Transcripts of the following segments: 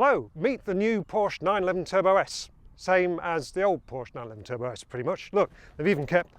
Hello, meet the new Porsche 911 Turbo S. Same as the old Porsche 911 Turbo S pretty much. Look, they've even kept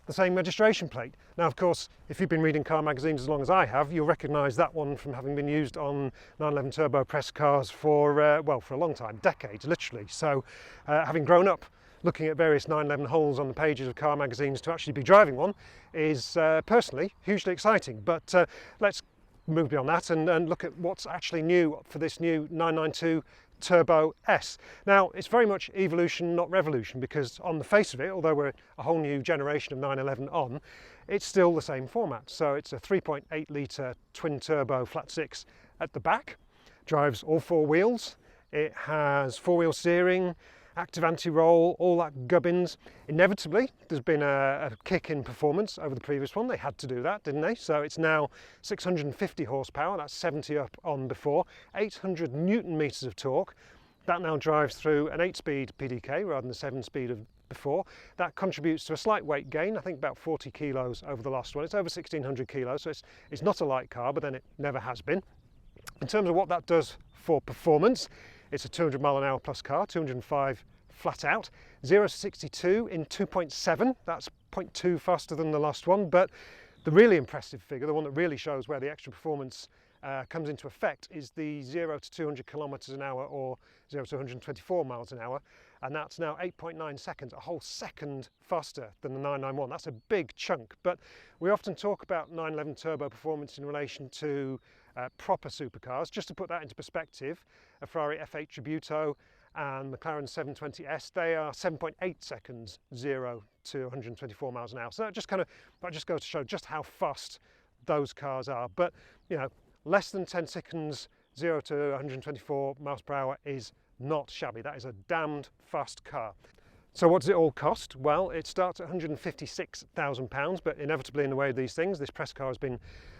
the same registration plate. Now of course, if you've been reading car magazines as long as I have, you'll recognise that one from having been used on 911 Turbo press cars for, well, for a long time, decades literally. So having grown up looking at various 911 holes on the pages of car magazines, to actually be driving one is personally hugely exciting. But let's move beyond that and look at what's actually new for this new 992 Turbo S. Now it's very much evolution, not revolution, because on the face of it, although we're a whole new generation of 911 on, it's still the same format. So it's a 3.8 litre twin turbo flat six at the back, drives all four wheels, it has four-wheel steering, active anti-roll, all that gubbins. Inevitably, there's been a kick in performance over the previous one. They had to do that, didn't they? So it's now 650 horsepower, that's 70 up on before, 800 newton meters of torque. That now drives through an 8-speed PDK rather than the 7-speed of before. That contributes to a slight weight gain, I think about 40 kilos over the last one. It's over 1600 kilos, so it's not a light car, but then it never has been. In terms of what that does for performance, it's a 200 mile an hour plus car, 205 flat out, 0 to 62 in 2.7, that's 0.2 faster than the last one. But the really impressive figure, the one that really shows where the extra performance comes into effect, is the 0 to 200 kilometers an hour, or 0 to 124 miles an hour, and that's now 8.9 seconds, a whole second faster than the 991. That's a big chunk. But we often talk about 911 Turbo performance in relation to proper supercars. Just to put that into perspective, a Ferrari F8 Tributo and McLaren 720S, they are 7.8 seconds 0 to 124 miles an hour. So that just goes to show just how fast those cars are. But you know, less than 10 seconds 0 to 124 miles per hour is not shabby. That is a damned fast car. So what does it all cost? Well, it starts at £156,000, but inevitably in the way of these things, this press car has been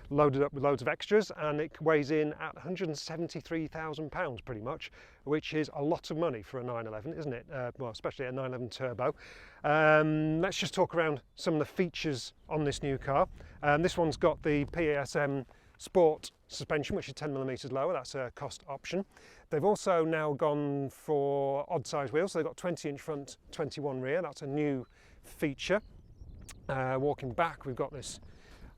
loaded up with loads of extras, and it weighs in at £173,000 pretty much, which is a lot of money for a 911, isn't it? Well, especially a 911 Turbo. Let's just talk around some of the features on this new car. This one's got the PASM Sport suspension, which is 10mm lower. That's a cost option. They've also now gone for odd size wheels, so they've got 20-inch front, 21 rear. That's a new feature. Walking back, we've got this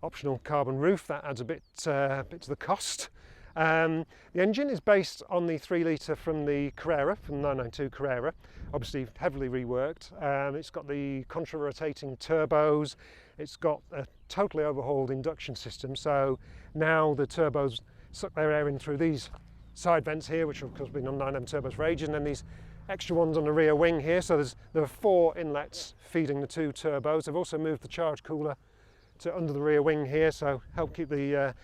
optional carbon roof. That adds a bit to the cost. The engine is based on the 3 litre from the Carrera, from the 992 Carrera, obviously heavily reworked. It's got the contra-rotating turbos, it's got a totally overhauled induction system, so now the turbos suck their air in through these side vents here, which have of course been on 911 turbos for ages, and then these extra ones on the rear wing here. So there are 4 inlets feeding the 2 turbos. They've also moved the charge cooler to under the rear wing here, so help keep the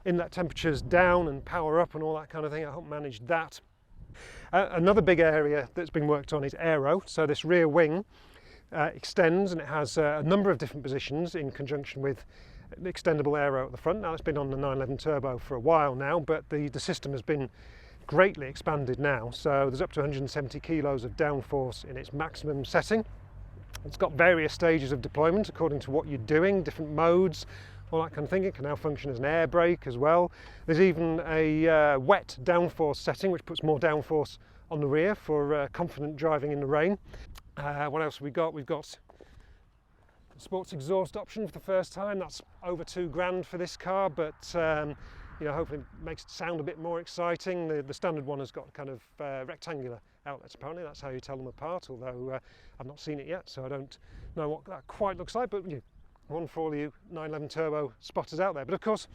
inlet temperatures down and power up and all that kind of thing. I help manage that. Another big area that's been worked on is aero. So this rear wing extends, and it has a number of different positions in conjunction with the extendable aero at the front. Now it's been on the 911 Turbo for a while now, but the system has been greatly expanded now. So there's up to 170 kilos of downforce in its maximum setting. It's got various stages of deployment according to what you're doing, different modes, all that kind of thing. It can now function as an air brake as well. There's even a wet downforce setting, which puts more downforce on the rear for confident driving in the rain. What else have we got? We've got the sports exhaust option for the first time. That's over £2,000 for this car, but you know, hopefully it makes it sound a bit more exciting. The standard one has got kind of rectangular outlets, apparently. That's how you tell them apart, although I've not seen it yet, so I don't know what that quite looks like. But one for all you 911 Turbo spotters out there. But of course,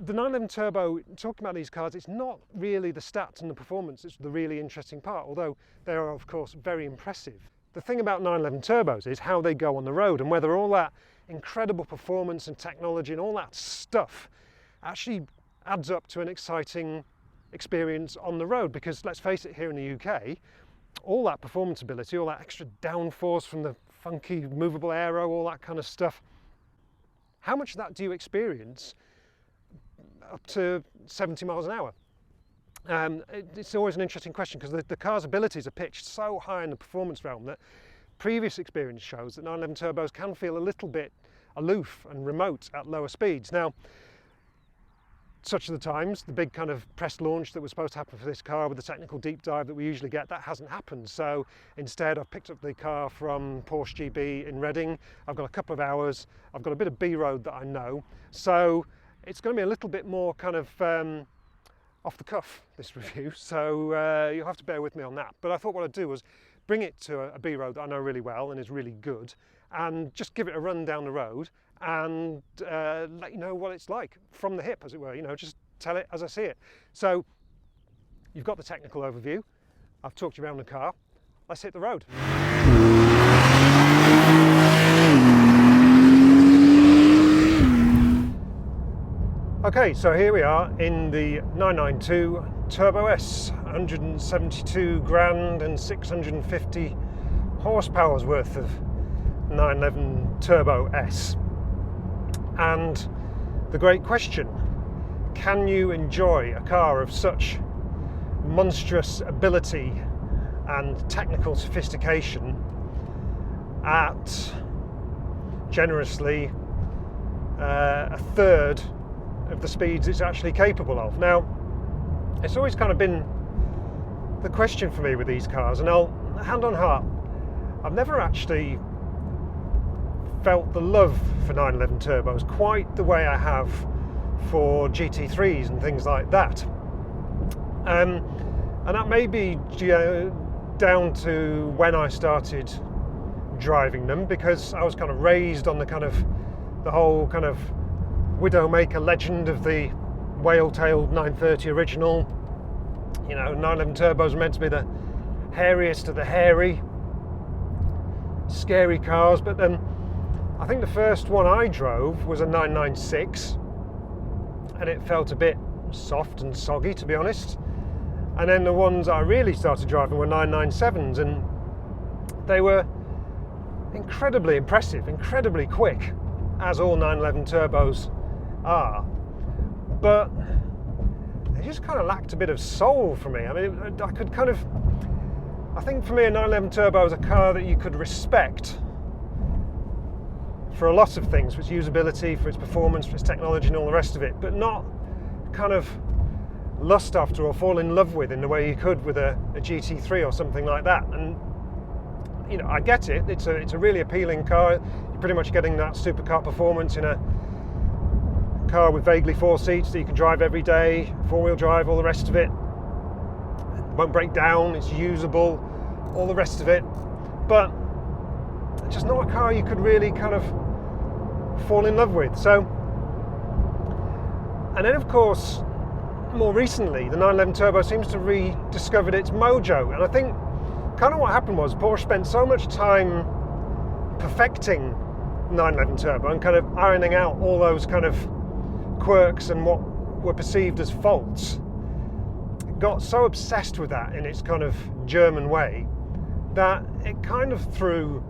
the 911 Turbo, talking about these cars, it's not really the stats and the performance, it's the really interesting part, although they are of course very impressive. The thing about 911 Turbos is how they go on the road, and whether all that incredible performance and technology and all that stuff actually adds up to an exciting experience on the road. Because let's face it, here in the UK, all that performance ability, all that extra downforce from the funky movable aero, all that kind of stuff, how much of that do you experience up to 70 miles an hour? It's always an interesting question, because the car's abilities are pitched so high in the performance realm that previous experience shows that 911 Turbos can feel a little bit aloof and remote at lower speeds. Now, such are the times. The big kind of press launch that was supposed to happen for this car with the technical deep dive that we usually get, that hasn't happened. So instead I've picked up the car from Porsche GB in Reading. I've got a couple of hours. I've got a bit of B-road that I know. So it's going to be a little bit more kind of off the cuff, this review. So you'll have to bear with me on that. But I thought what I'd do was bring it to a B-road that I know really well and is really good, and just give it a run down the road and let you know what it's like from the hip, as it were, you know, just tell it as I see it. So you've got the technical overview, I've talked you around the car, let's hit the road. Okay, so here we are in the 992 Turbo S, 172 grand and 650 horsepower's worth of 911 Turbo S. And the great question, can you enjoy a car of such monstrous ability and technical sophistication at generously a third of the speeds it's actually capable of? Now, it's always kind of been the question for me with these cars, and I'll hand on heart, I've never actually felt the love for 911 turbos quite the way I have for GT3s and things like that. And that may be down to when I started driving them, because I was kind of raised on the whole kind of Widowmaker legend of the whale-tailed 930 original. You know, 911 turbos are meant to be the hairiest of the hairy, scary cars, but then I think the first one I drove was a 996, and it felt a bit soft and soggy, to be honest. And then the ones I really started driving were 997s, and they were incredibly impressive, incredibly quick, as all 911 turbos are. But they just kind of lacked a bit of soul for me. I mean, I think for me a 911 turbo is a car that you could respect for a lot of things, for its usability, for its performance, for its technology and all the rest of it, but not kind of lust after or fall in love with in the way you could with a GT3 or something like that. And you know, I get it, it's a really appealing car. You're pretty much getting that supercar performance in a car with vaguely 4 seats that you can drive every day, 4-wheel drive, all the rest of it. It won't break down, it's usable, all the rest of it, but it's just not a car you could really kind of fall in love with. So, and then of course more recently the 911 Turbo seems to have rediscovered its mojo, and I think kind of what happened was Porsche spent so much time perfecting 911 Turbo and kind of ironing out all those kind of quirks and what were perceived as faults. It got so obsessed with that in its kind of German way that it kind of threw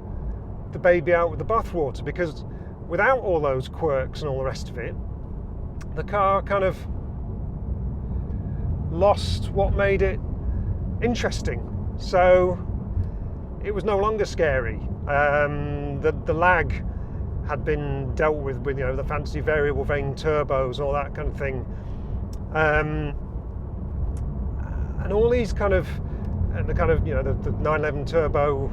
the baby out with the bathwater, because without all those quirks and all the rest of it, the car kind of lost what made it interesting. So it was no longer scary. The lag had been dealt with you know, the fancy variable vane turbos and all that kind of thing, and all these kind of you know, the 911 Turbo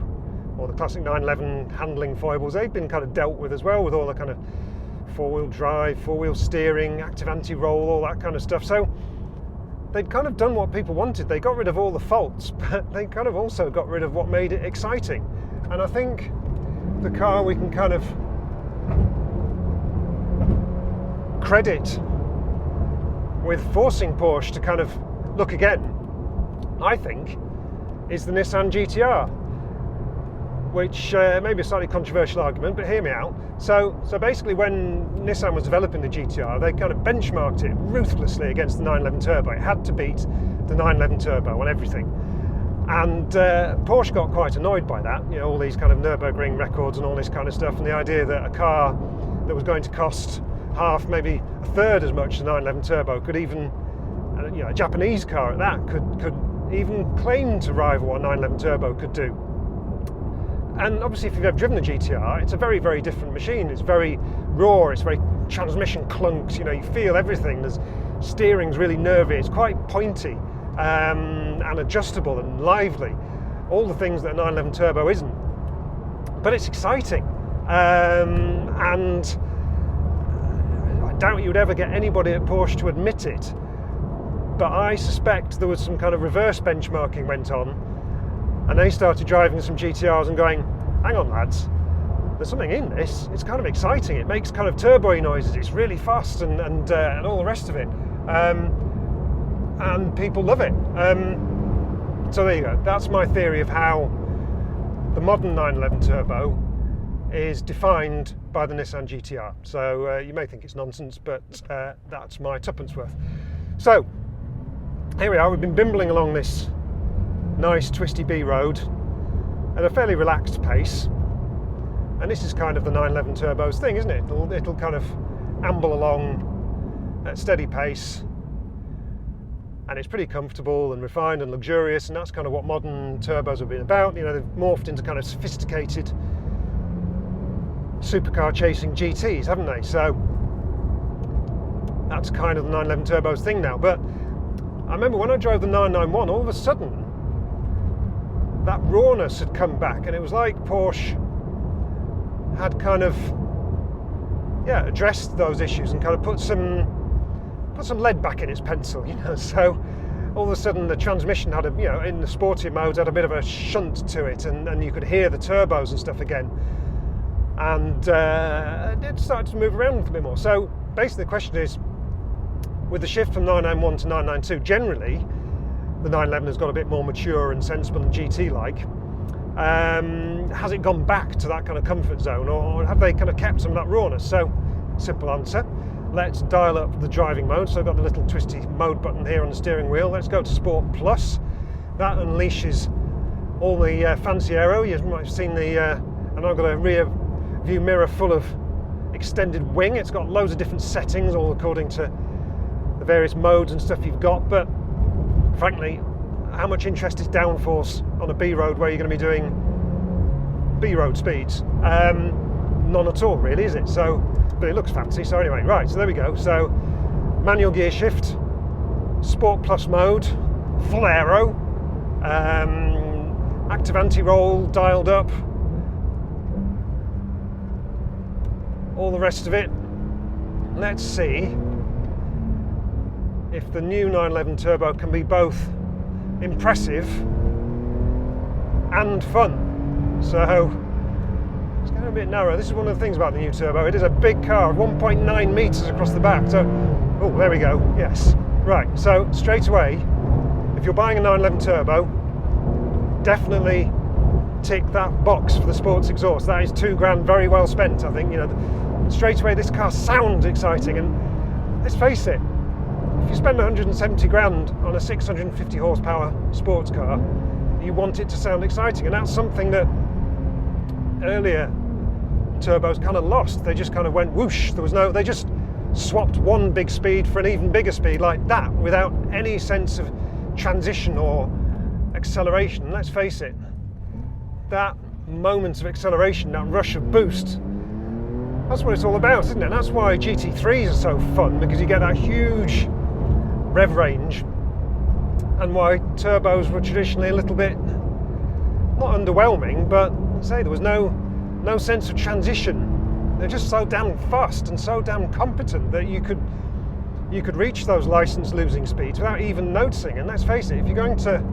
or the classic 911 handling foibles, they've been kind of dealt with as well, with all the kind of 4-wheel drive, 4-wheel steering, active anti-roll, all that kind of stuff. So they'd kind of done what people wanted. They got rid of all the faults, but they kind of also got rid of what made it exciting. And I think the car we can kind of credit with forcing Porsche to kind of look again, I think, is the Nissan GTR, which may be a slightly controversial argument, but hear me out. So basically when Nissan was developing the GTR, they kind of benchmarked it ruthlessly against the 911 Turbo. It had to beat the 911 Turbo on everything. And Porsche got quite annoyed by that, you know, all these kind of Nürburgring records and all this kind of stuff, and the idea that a car that was going to cost half, maybe a third as much as the 911 Turbo could even, you know, a Japanese car at that, could even claim to rival what a 911 Turbo could do. And obviously if you've ever driven the GTR, it's a very, very different machine. It's very raw, it's very transmission clunks, you know, you feel everything. There's steering's really nervy, it's quite pointy and adjustable and lively. All the things that a 911 Turbo isn't. But it's exciting. And I doubt you'd ever get anybody at Porsche to admit it, but I suspect there was some kind of reverse benchmarking went on, and they started driving some GTRs and going, hang on lads, there's something in this, it's kind of exciting, it makes kind of turbo noises, it's really fast and all the rest of it, and people love it. So there you go, that's my theory of how the modern 911 Turbo is defined by the Nissan GTR. So you may think it's nonsense, but that's my tuppence worth. So here we are, we've been bimbling along this nice twisty B road at a fairly relaxed pace, and this is kind of the 911 Turbo's thing, isn't it? It'll kind of amble along at steady pace, and it's pretty comfortable and refined and luxurious, and that's kind of what modern turbos have been about. You know, they've morphed into kind of sophisticated supercar chasing GTs, haven't they? So that's kind of the 911 Turbo's thing now. But I remember when I drove the 991, all of a sudden that rawness had come back, and it was like Porsche had kind of addressed those issues and kind of put some lead back in its pencil, you know. So all of a sudden the transmission had in the sportier modes had a bit of a shunt to it, and you could hear the turbos and stuff again, and it started to move around a little bit more. So basically the question is, with the shift from 991 to 992, generally the 911 has got a bit more mature and sensible and GT-like. Has it gone back to that kind of comfort zone, or have they kind of kept some of that rawness? So simple answer, let's dial up the driving mode. So I've got the little twisty mode button here on the steering wheel. Let's go to Sport Plus. That unleashes all the fancy aero. You might have seen and I've got a rear view mirror full of extended wing. It's got loads of different settings, all according to the various modes and stuff you've got. But frankly, how much interest is downforce on a B road where you're going to be doing B road speeds? None at all, really, is it? So, but it looks fancy. So anyway, right, so there we go. So manual gear shift, Sport Plus mode, full aero, active anti-roll dialed up, all the rest of it. Let's see if the new 911 Turbo can be both impressive and fun. So it's getting a bit narrow. This is one of the things about the new Turbo. It is a big car, 1.9 metres across the back. So, oh, there we go. Yes. Right. So straight away, if you're buying a 911 Turbo, definitely tick that box for the sports exhaust. That is £2,000 very well spent, I think. You know, straight away this car sounds exciting, and let's face it, if you spend 170 grand on a 650 horsepower sports car, you want it to sound exciting, and that's something that earlier turbos kind of lost. They just kind of went whoosh. They just swapped one big speed for an even bigger speed like that, without any sense of transition or acceleration. And let's face it, that moment of acceleration, that rush of boost, that's what it's all about, isn't it? And that's why GT3s are so fun, because you get that huge rev range, and why turbos were traditionally a little bit, not underwhelming, but say there was no sense of transition. They're just so damn fast and so damn competent that you could reach those license losing speeds without even noticing. And let's face it, if you're going to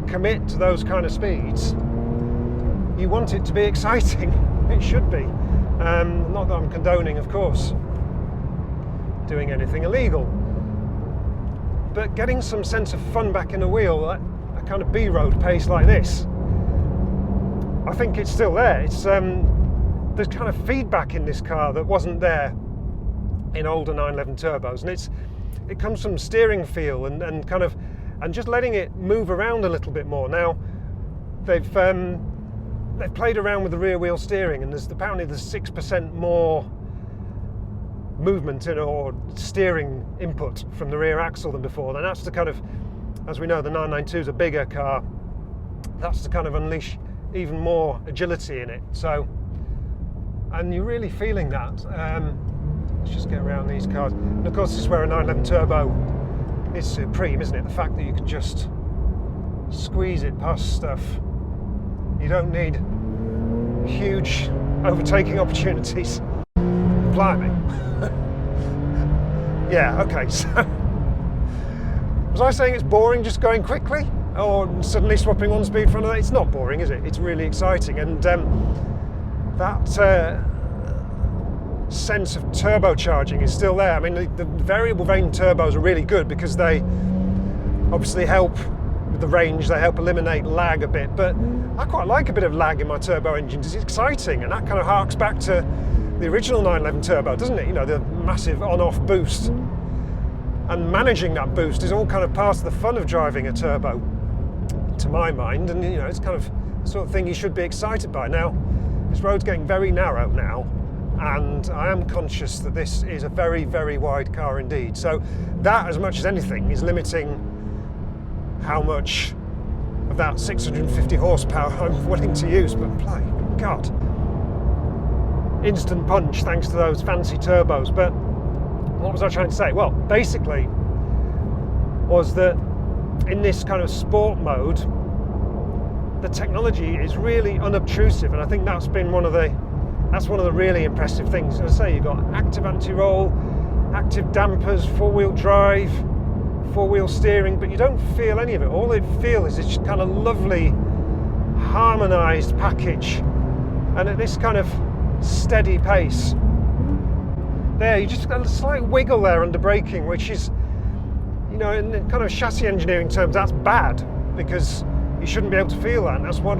commit to those kind of speeds, you want it to be exciting. It should be. Not that I'm condoning, of course, doing anything illegal, but getting some sense of fun back in the wheel at a kind of B-road pace like this, I think it's still there. It's there's kind of feedback in this car that wasn't there in older 911 turbos, and it comes from steering feel and just letting it move around a little bit more. Now they've played around with the rear wheel steering, and apparently there's 6% more movement or steering input from the rear axle than before. And that's to kind of, as we know, the 992 is a bigger car. That's to kind of unleash even more agility in it. So, and you're really feeling that. Let's just get around these cars. And of course, this is where a 911 Turbo is supreme, isn't it? The fact that you can just squeeze it past stuff. You don't need huge overtaking opportunities. Blimey. Yeah, okay, so was I saying it's boring just going quickly? Or suddenly swapping one speed for another? It's not boring, is it? It's really exciting. And that sense of turbocharging is still there. I mean, the variable vane turbos are really good because they obviously help with the range, they help eliminate lag a bit, but I quite like a bit of lag in my turbo engines. It's exciting, and that kind of harks back to the original 911 Turbo, doesn't it? You know, the massive on-off boost. And managing that boost is all kind of part of the fun of driving a turbo, to my mind, and you know, it's kind of the sort of thing you should be excited by. Now, this road's getting very narrow now, and I am conscious that this is a very, very wide car indeed. So that, as much as anything, is limiting how much of that 650 horsepower I'm willing to use. But play, God, instant punch thanks to those fancy turbos. But what was I trying to say? Well, basically was that in this kind of sport mode, the technology is really unobtrusive, and I think that's been one of the really impressive things. As I say, you've got active anti-roll, active dampers, four-wheel drive, four-wheel steering, but you don't feel any of it. All you feel is this kind of lovely harmonized package, and at this kind of steady pace. There, you just got a slight wiggle there under braking, which is, you know, in kind of chassis engineering terms, that's bad, because you shouldn't be able to feel that, and that's what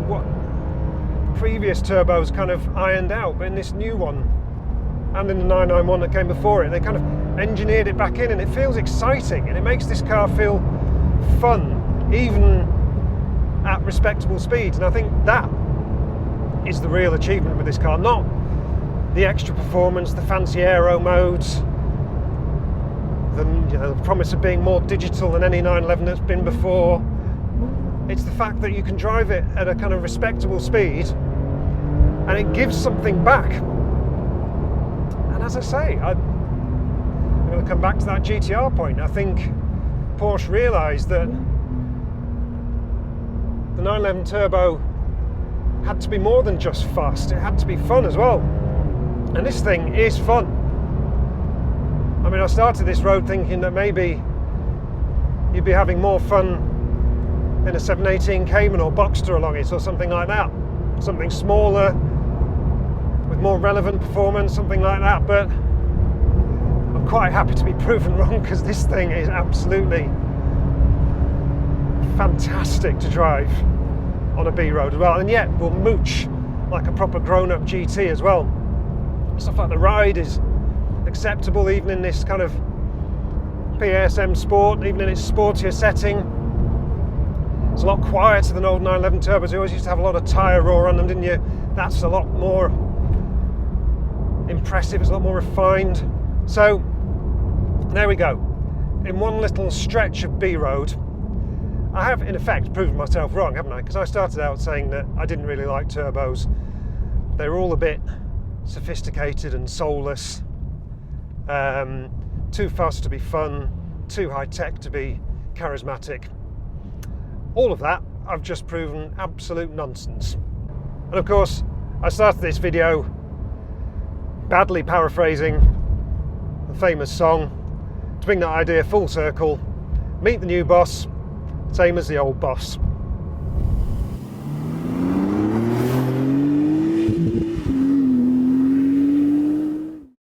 previous turbos kind of ironed out. But in this new one, and in the 991 that came before it, they kind of engineered it back in, and it feels exciting, and it makes this car feel fun, even at respectable speeds. And I think that is the real achievement with this car, not the extra performance, the fancy aero modes, the promise of being more digital than any 911 that's been before. It's the fact that you can drive it at a kind of respectable speed, and it gives something back. And as I say, I'm going to come back to that GTR point. I think Porsche realised that the 911 Turbo had to be more than just fast, it had to be fun as well. And this thing is fun. I mean, I started this road thinking that maybe you'd be having more fun in a 718 Cayman or Boxster along it, or something like that. Something smaller, with more relevant performance, something like that. But I'm quite happy to be proven wrong, because this thing is absolutely fantastic to drive on a B road as well, and yet will mooch like a proper grown-up GT as well. Stuff like the ride is acceptable even in this kind of PSM Sport, even in its sportier setting. It's a lot quieter than old 911 turbos. You always used to have a lot of tyre roar on them, didn't you? That's a lot more impressive, it's a lot more refined. So there we go. In one little stretch of B road, I have in effect proven myself wrong, haven't I? Because I started out saying that I didn't really like turbos. They were all a bit sophisticated and soulless, too fast to be fun, too high tech to be charismatic. All of that I've just proven absolute nonsense. And of course, I started this video badly paraphrasing the famous song to bring that idea full circle. Meet the new boss, same as the old boss.